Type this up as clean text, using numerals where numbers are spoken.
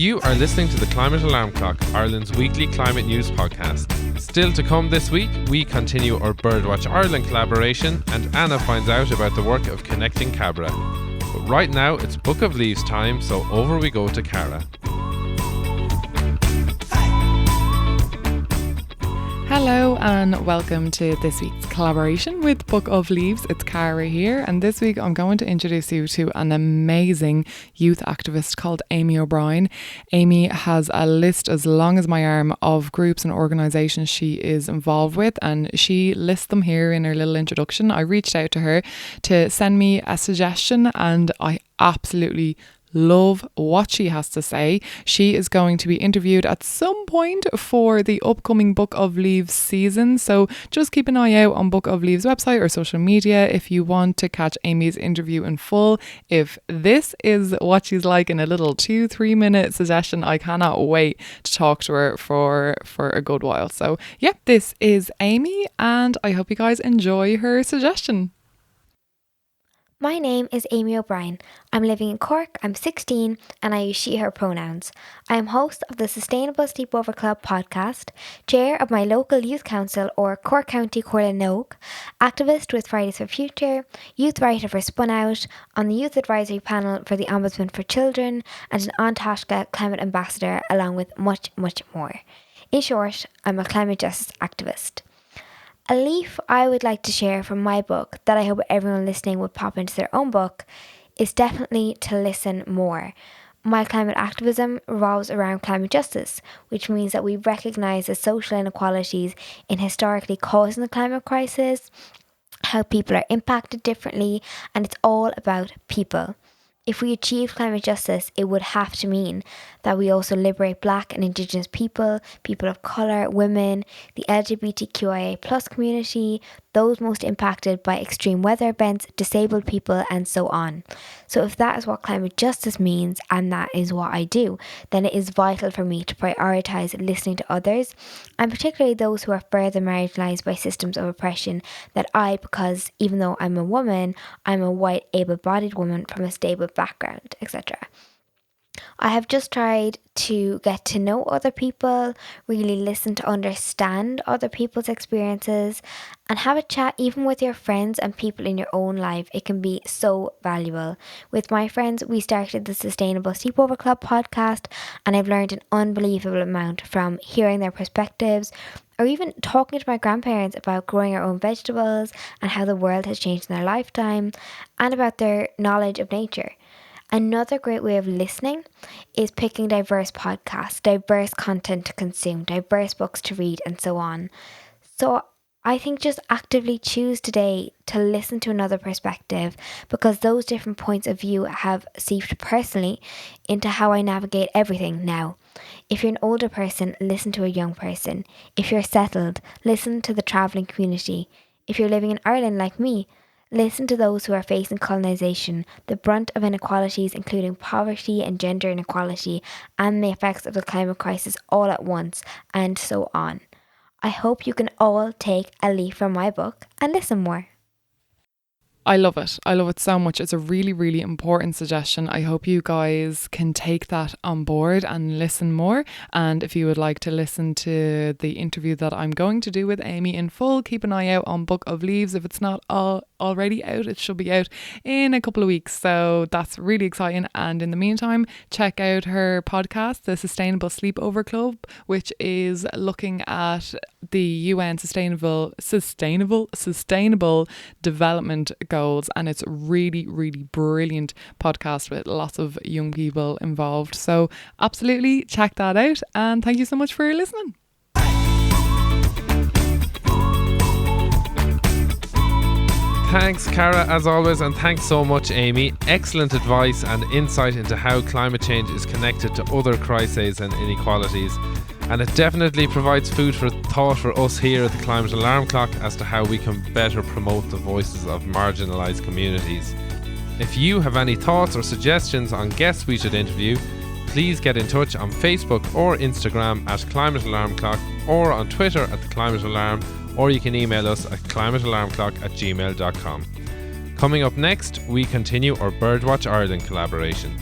You are listening to the Climate Alarm Clock, Ireland's weekly climate news podcast. Still to come this week, we continue our Birdwatch Ireland collaboration and Anna finds out about the work of connecting Cabra. But right now it's Book of Leaves time, so over we go to Ceara. Hello and welcome to this week's collaboration with Book of Leaves. It's Ceara here, and this week I'm going to introduce you to an amazing youth activist called Amy O'Brien. Amy has a list as long as my arm of groups and organisations she is involved with, and she lists them here in her little introduction. I reached out to her to send me a suggestion, and I absolutely love what she has to say. She is going to be interviewed at some point for the upcoming Book of Leaves season, so just keep an eye out on Book of Leaves website or social media if you want to catch Amy's interview in full. If this is what she's like in a little 2-3 minute suggestion, I cannot wait to talk to her for a good while. So yeah, this is Amy and I hope you guys enjoy her suggestion. My name is Amy O'Brien. I'm living in Cork, I'm 16 and I use she/her pronouns. I am host of the Sustainable Sleepover Club podcast, chair of my local youth council or Cork County Corleanogue, activist with Fridays for Future, youth writer for Spun Out, on the youth advisory panel for the Ombudsman for Children and an An Taisce climate ambassador along with much, much more. In short, I'm a climate justice activist. A leaf I would like to share from my book that I hope everyone listening would pop into their own book is definitely to listen more. My climate activism revolves around climate justice, which means that we recognise the social inequalities in historically causing the climate crisis, how people are impacted differently, and it's all about people. If we achieve climate justice, it would have to mean that we also liberate Black and Indigenous people, people of colour, women, the LGBTQIA+ community, those most impacted by extreme weather events, disabled people, and so on. So if that is what climate justice means, and that is what I do, then it is vital for me to prioritise listening to others, and particularly those who are further marginalised by systems of oppression because even though I'm a woman, I'm a white, able-bodied woman from a stable background, etc. I have just tried to get to know other people, really listen to understand other people's experiences, and have a chat even with your friends and people in your own life. It can be so valuable. With my friends, we started the Sustainable Sleepover Club podcast, and I've learned an unbelievable amount from hearing their perspectives, or even talking to my grandparents about growing our own vegetables and how the world has changed in their lifetime, and about their knowledge of nature. Another great way of listening is picking diverse podcasts, diverse content to consume, diverse books to read, and so on. So I think just actively choose today to listen to another perspective, because those different points of view have seeped personally into how I navigate everything now. If you're an older person, listen to a young person. If you're settled, listen to the travelling community. If you're living in Ireland like me, listen to those who are facing colonisation, the brunt of inequalities including poverty and gender inequality, and the effects of the climate crisis all at once, and so on. I hope you can all take a leaf from my book and listen more. I love it. I love it so much. It's a really, really important suggestion. I hope you guys can take that on board and listen more. And if you would like to listen to the interview that I'm going to do with Amy in full, keep an eye out on Book of Leaves. If it's not already out, it should be out in a couple of weeks. So that's really exciting. And in the meantime, check out her podcast, the Sustainable Sleepover Club, which is looking at the UN Sustainable Development Goals, and it's really, really brilliant podcast with lots of young people involved. So absolutely check that out, and thank you so much for listening. Thanks, Ceara, as always, and thanks so much, Amy. Excellent advice and insight into how climate change is connected to other crises and inequalities. And it definitely provides food for thought for us here at the Climate Alarm Clock as to how we can better promote the voices of marginalised communities. If you have any thoughts or suggestions on guests we should interview, please get in touch on Facebook or Instagram at Climate Alarm Clock, or on Twitter at The Climate Alarm, or you can email us at climatealarmclock@gmail.com. Coming up next, we continue our Birdwatch Ireland collaboration.